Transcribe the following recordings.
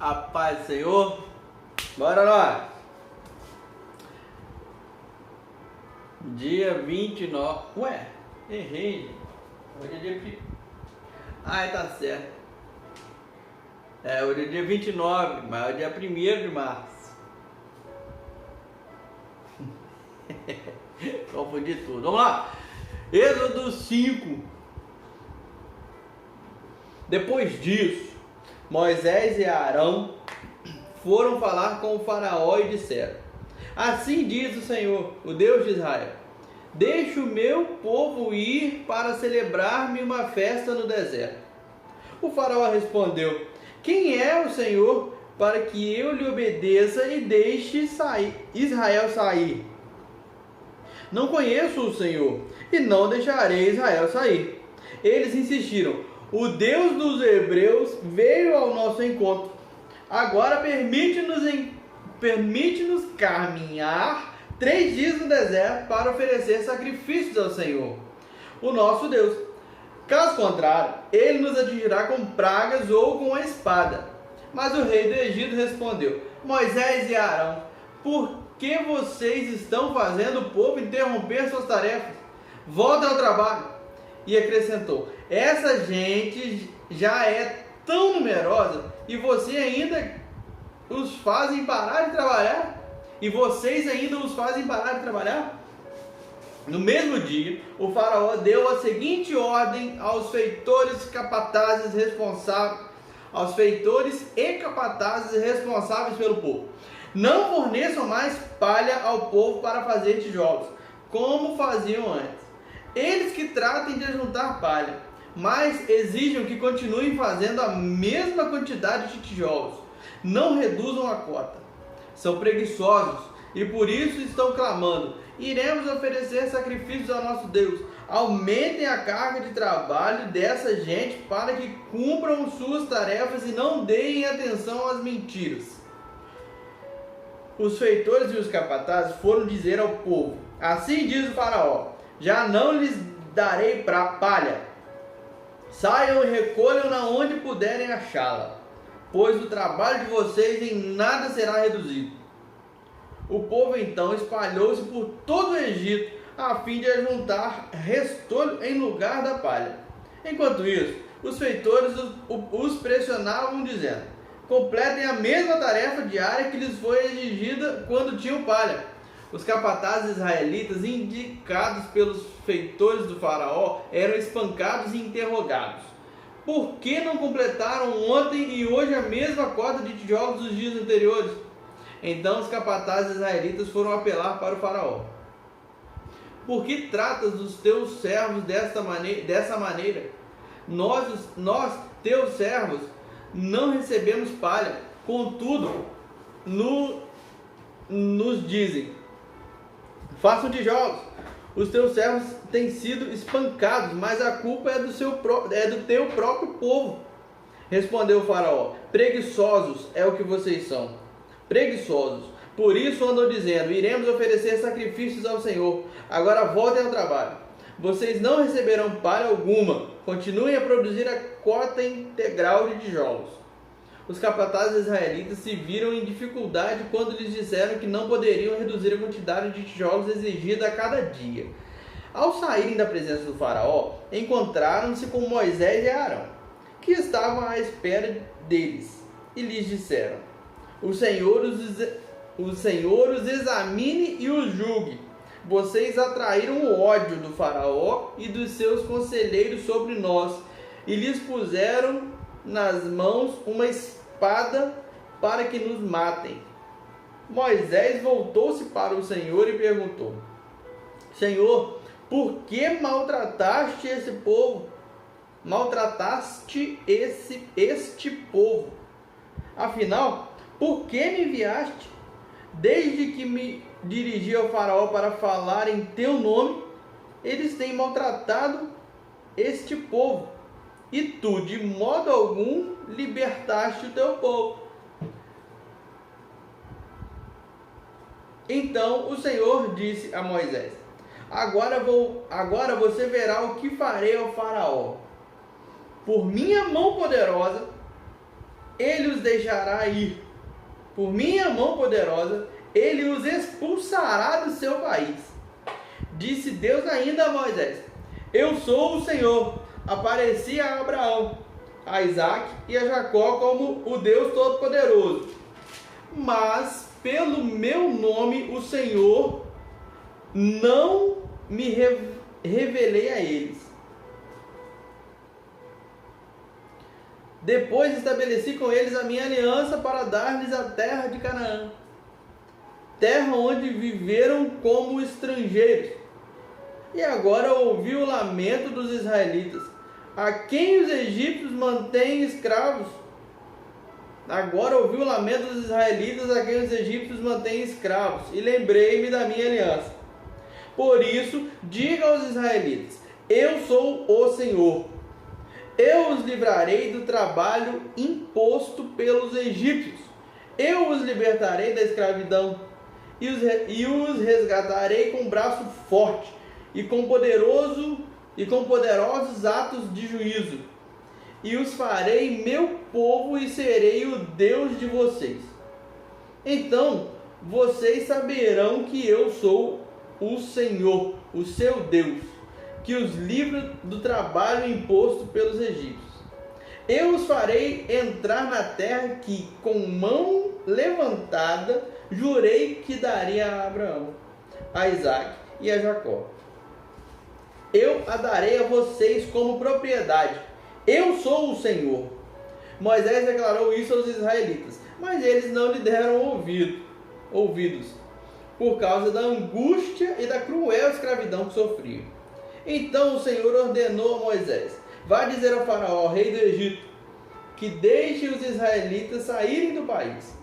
A paz do Senhor. Bora lá. Dia 29. Ué, errei. Hoje é dia... tá certo. Hoje é dia 29, mas é dia 1º de março. Confundi tudo. Vamos lá. Êxodo 5. Depois disso, Moisés e Arão foram falar com o faraó e disseram: assim diz o Senhor, o Deus de Israel: deixe o meu povo ir para celebrar-me uma festa no deserto. O faraó respondeu: quem é o Senhor para que eu lhe obedeça e deixe Israel sair? Não conheço o Senhor e não deixarei Israel sair. Eles insistiram: o Deus dos hebreus veio ao nosso encontro. Agora permite-nos caminhar 3 dias no deserto para oferecer sacrifícios ao Senhor, o nosso Deus. Caso contrário, ele nos atingirá com pragas ou com a espada. Mas o rei do Egito respondeu: Moisés e Arão, por que vocês estão fazendo o povo interromper suas tarefas? Voltem ao trabalho. E acrescentou: essa gente já é tão numerosa e você ainda os fazem parar de trabalhar? E vocês ainda os fazem parar de trabalhar? No mesmo dia, o faraó deu a seguinte ordem aos feitores e capatazes responsáveis pelo povo: não forneçam mais palha ao povo para fazer tijolos, como faziam antes. Eles que tratem de juntar palha, mas exijam que continuem fazendo a mesma quantidade de tijolos. Não reduzam a cota. São preguiçosos e por isso estão clamando: iremos oferecer sacrifícios ao nosso Deus. Aumentem a carga de trabalho dessa gente para que cumpram suas tarefas e não deem atenção às mentiras. Os feitores e os capatazes foram dizer ao povo: assim diz o faraó: já não lhes darei palha. Saiam e recolham-na onde puderem achá-la, pois o trabalho de vocês em nada será reduzido. O povo então espalhou-se por todo o Egito, a fim de ajuntar restolho em lugar da palha. Enquanto isso, os feitores os pressionavam, dizendo: completem a mesma tarefa diária que lhes foi exigida quando tinham palha. Os capatazes israelitas, indicados pelos feitores do faraó, eram espancados e interrogados: por que não completaram ontem e hoje a mesma cota de tijolos dos dias anteriores? Então os capatazes israelitas foram apelar para o faraó: por que tratas os teus servos dessa maneira? Nós, teus servos, não recebemos palha. Contudo, nos dizem: façam tijolos. Os teus servos têm sido espancados, mas a culpa é do teu próprio povo. Respondeu o faraó: preguiçosos é o que vocês são. Preguiçosos. Por isso andam dizendo: iremos oferecer sacrifícios ao Senhor. Agora voltem ao trabalho. Vocês não receberão palha alguma. Continuem a produzir a cota integral de tijolos. Os capatazes israelitas se viram em dificuldade quando lhes disseram que não poderiam reduzir a quantidade de tijolos exigida a cada dia. Ao saírem da presença do faraó, encontraram-se com Moisés e Arão, que estavam à espera deles, e lhes disseram: o Senhor os examine e os julgue. Vocês atraíram o ódio do faraó e dos seus conselheiros sobre nós, e lhes puseram nas mãos uma espada para que nos matem. Moisés voltou-se para o Senhor e perguntou: Senhor, por que maltrataste esse povo? Maltrataste este povo? Afinal, por que me enviaste? Desde que me dirigi ao faraó para falar em teu nome, eles têm maltratado este povo. E tu, de modo algum, libertaste o teu povo. Então o Senhor disse a Moisés: agora você verá o que farei ao faraó. Por minha mão poderosa, ele os deixará ir. Por minha mão poderosa, ele os expulsará do seu país. Disse Deus ainda a Moisés: eu sou o Senhor. Apareci a Abraão, a Isaque e a Jacó como o Deus Todo-Poderoso. Mas pelo meu nome, o Senhor, não me revelei a eles. Depois estabeleci com eles a minha aliança para dar-lhes a terra de Canaã, terra onde viveram como estrangeiros. E agora ouvi o lamento dos israelitas, a quem os egípcios mantêm escravos. Agora ouvi o lamento dos israelitas, a quem os egípcios mantêm escravos, e lembrei-me da minha aliança. Por isso, diga aos israelitas: eu sou o Senhor. Eu os livrarei do trabalho imposto pelos egípcios. Eu os libertarei da escravidão e os resgatarei com braço forte e com poderosos atos de juízo. E os farei meu povo e serei o Deus de vocês. Então vocês saberão que eu sou o Senhor, o seu Deus, que os livra do trabalho imposto pelos egípcios. Eu os farei entrar na terra que, com mão levantada, jurei que daria a Abraão, a Isaque e a Jacó. Eu a darei a vocês como propriedade. Eu sou o Senhor. Moisés declarou isso aos israelitas, mas eles não lhe deram ouvidos, por causa da angústia e da cruel escravidão que sofriam. Então o Senhor ordenou a Moisés: vá dizer ao faraó, rei do Egito, que deixe os israelitas saírem do país.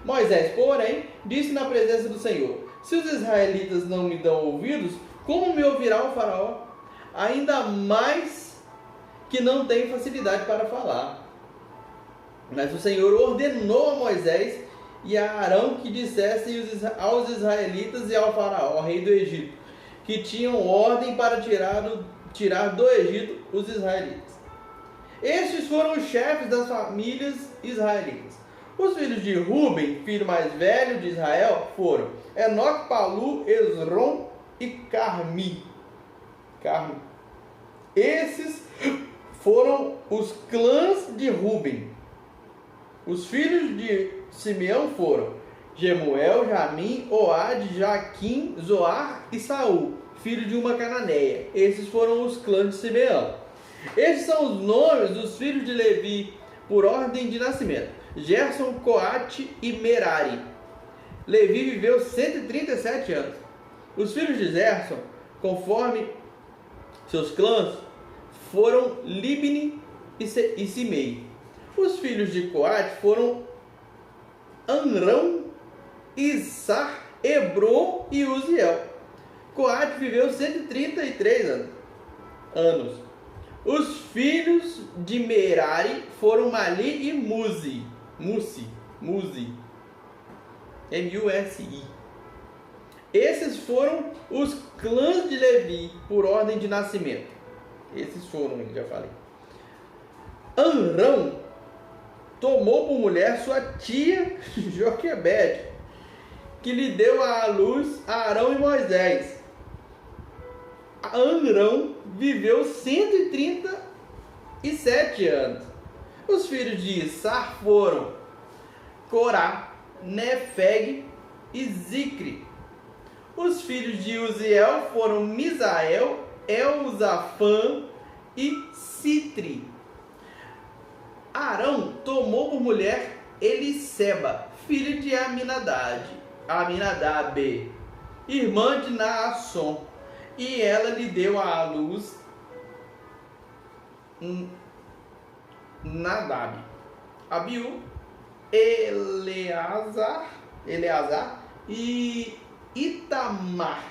Moisés, porém, disse na presença do Senhor: se os israelitas não me dão ouvidos, como me ouvirá o faraó? Ainda mais que não tem facilidade para falar. Mas o Senhor ordenou a Moisés e a Arão que dissessem aos israelitas e ao faraó, rei do Egito, que tinham ordem para tirar do Egito os israelitas. Estes foram os chefes das famílias israelitas. Os filhos de Ruben, filho mais velho de Israel, foram Enoque, Palu, Esrom e Carmi. Esses foram os clãs de Ruben. Os filhos de Simeão foram Jemuel, Jamim, Oade, Jaquim, Zoar e Saul, filho de uma cananeia. Esses foram os clãs de Simeão. Estes são os nomes dos filhos de Levi, por ordem de nascimento: Gerson, Coate e Merari. Levi viveu 137 anos. Os filhos de Gerson, conforme seus clãs, foram Libni e Simei. Os filhos de Coate foram Amrão, Issar, Hebron e Uziel. Coate viveu 133 anos. Os filhos de Merari foram Mali e Musi. M-U-S-I. Esses foram os clãs de Levi, por ordem de nascimento. Esses foram, já falei. Amrão tomou por mulher sua tia Joquebede, que lhe deu à luz a Arão e Moisés. Amrão viveu 137 anos. Os filhos de Issar foram Corá, Nefeg e Zicre. Os filhos de Uziel foram Misael, Elzafã e Citri. Arão tomou por mulher Eliseba, filho de Aminadab, irmã de Naasson, e ela lhe deu à luz Nadab, Abiú, Eleazar e Itamar.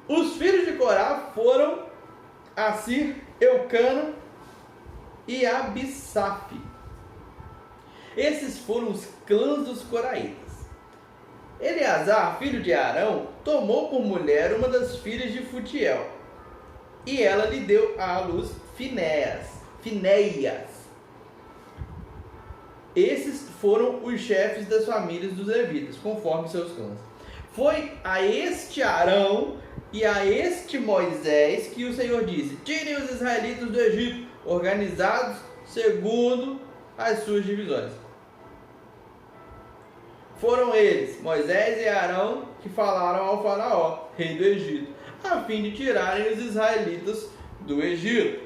Os filhos de Corá foram Assir, Eucana e Abissaf. Esses foram os clãs dos coraitas. Eleazar, filho de Arão, tomou por mulher uma das filhas de Futiel, e ela lhe deu à luz Finéias, Finéias. Esses foram os chefes das famílias dos levitas, conforme seus clãs. Foi a este Arão e a este Moisés que o Senhor disse: tirem os israelitas do Egito, organizados segundo as suas divisões. Foram eles, Moisés e Arão, que falaram ao faraó, rei do Egito, a fim de tirarem os israelitas do Egito.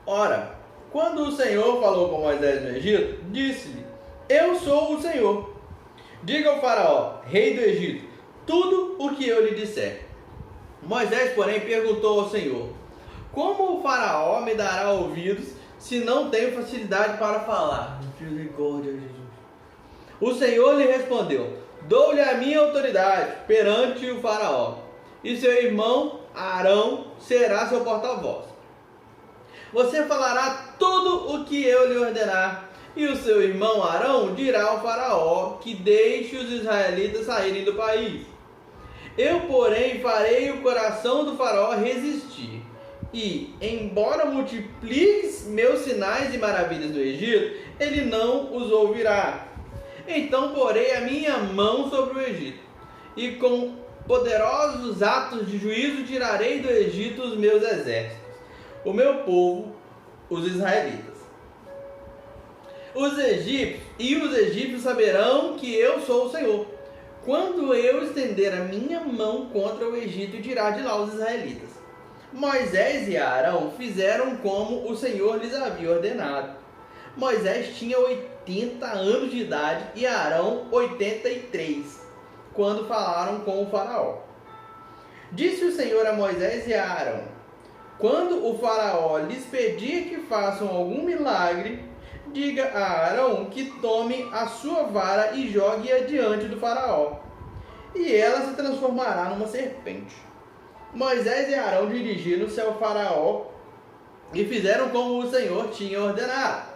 Ora, quando o Senhor falou com Moisés no Egito, disse-lhe: eu sou o Senhor. Diga ao faraó, rei do Egito, tudo o que eu lhe disser. Moisés, porém, perguntou ao Senhor: como o faraó me dará ouvidos se não tenho facilidade para falar? Misericórdia, Jesus. O Senhor lhe respondeu: dou-lhe a minha autoridade perante o faraó, e seu irmão Arão será seu porta-voz. Você falará tudo o que eu lhe ordenar, e o seu irmão Arão dirá ao faraó que deixe os israelitas saírem do país. Eu, porém, farei o coração do faraó resistir, e, embora multiplique meus sinais e maravilhas no Egito, ele não os ouvirá. Então porei a minha mão sobre o Egito, e com poderosos atos de juízo tirarei do Egito os meus exércitos, o meu povo, os israelitas. Os egípcios saberão que eu sou o Senhor, quando eu estender a minha mão contra o Egito e tirar de lá os israelitas. Moisés e Arão fizeram como o Senhor lhes havia ordenado. Moisés tinha 80 anos de idade e Arão 83, quando falaram com o faraó. Disse o Senhor a Moisés e a Arão: quando o faraó lhes pedir que façam algum milagre, diga a Arão que tome a sua vara e jogue-a diante do faraó, e ela se transformará numa serpente. Moisés e Arão dirigiram-se ao faraó e fizeram como o Senhor tinha ordenado.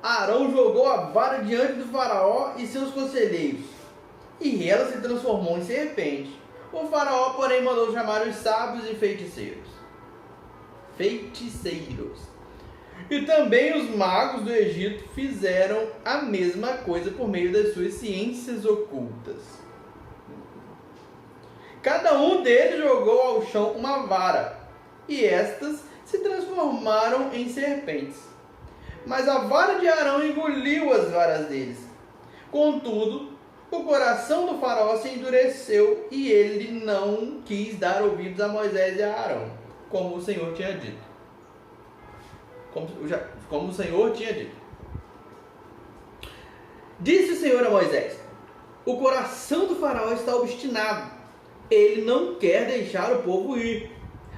Arão jogou a vara diante do faraó e seus conselheiros, e ela se transformou em serpente. O faraó, porém, mandou chamar os sábios e feiticeiros. E também os magos do Egito fizeram a mesma coisa por meio das suas ciências ocultas. Cada um deles jogou ao chão uma vara, e estas se transformaram em serpentes. Mas a vara de Arão engoliu as varas deles. Contudo, o coração do faraó se endureceu, e ele não quis dar ouvidos a Moisés e a Arão, como o Senhor tinha dito. Como o Senhor tinha dito. Disse o Senhor a Moisés: o coração do faraó está obstinado. Ele não quer deixar o povo ir.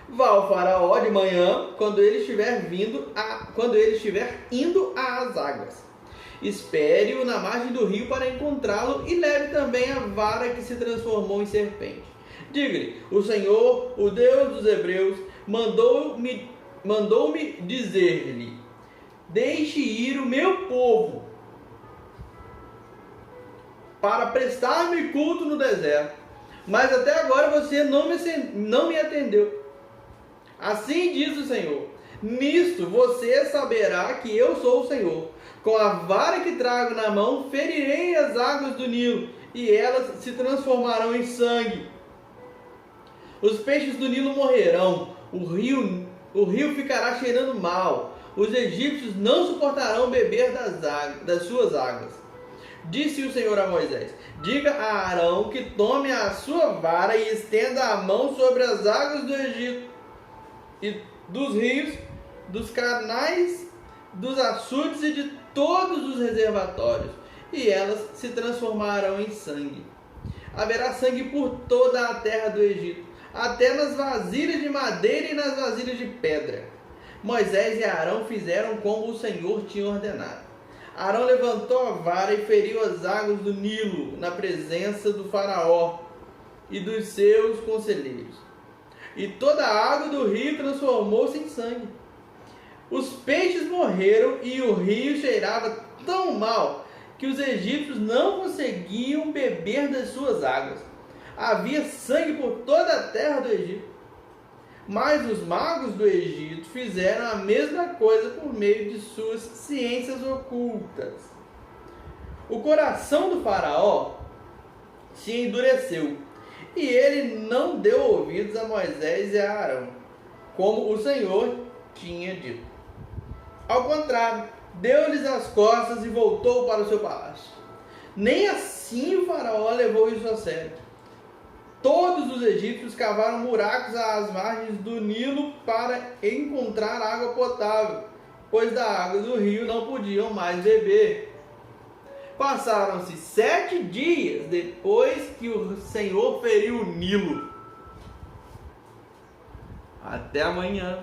Vá ao faraó de manhã, quando ele estiver indo às águas. Espere-o na margem do rio para encontrá-lo, e leve também a vara que se transformou em serpente. Diga-lhe: o Senhor, o Deus dos hebreus, mandou-me dizer-lhe: deixe ir o meu povo para prestar-me culto no deserto. Mas até agora você não me atendeu. Assim diz o Senhor: nisto você saberá que eu sou o Senhor. Com a vara que trago na mão, ferirei as águas do Nilo, e elas se transformarão em sangue. Os peixes do Nilo morrerão, o rio ficará cheirando mal. Os egípcios não suportarão beber das suas águas. Disse o Senhor a Moisés: diga a Arão que tome a sua vara e estenda a mão sobre as águas do Egito, e dos rios, dos canais, dos açudes e de todos os reservatórios, e elas se transformarão em sangue. Haverá sangue por toda a terra do Egito, até nas vasilhas de madeira e nas vasilhas de pedra. Moisés e Arão fizeram como o Senhor tinha ordenado. Arão levantou a vara e feriu as águas do Nilo na presença do faraó e dos seus conselheiros. E toda a água do rio transformou-se em sangue. Os peixes morreram e o rio cheirava tão mal que os egípcios não conseguiam beber das suas águas. havia sangue por toda a terra do Egito. Mas os magos do Egito fizeram a mesma coisa por meio de suas ciências ocultas. O coração do faraó se endureceu, e ele não deu ouvidos a Moisés e a Arão, como o Senhor tinha dito. Ao contrário, deu-lhes as costas e voltou para o seu palácio. Nem assim o faraó levou isso a sério. Todos os egípcios cavaram buracos às margens do Nilo para encontrar água potável, pois da água do rio não podiam mais beber. Passaram-se 7 dias depois que o Senhor feriu o Nilo. Até amanhã.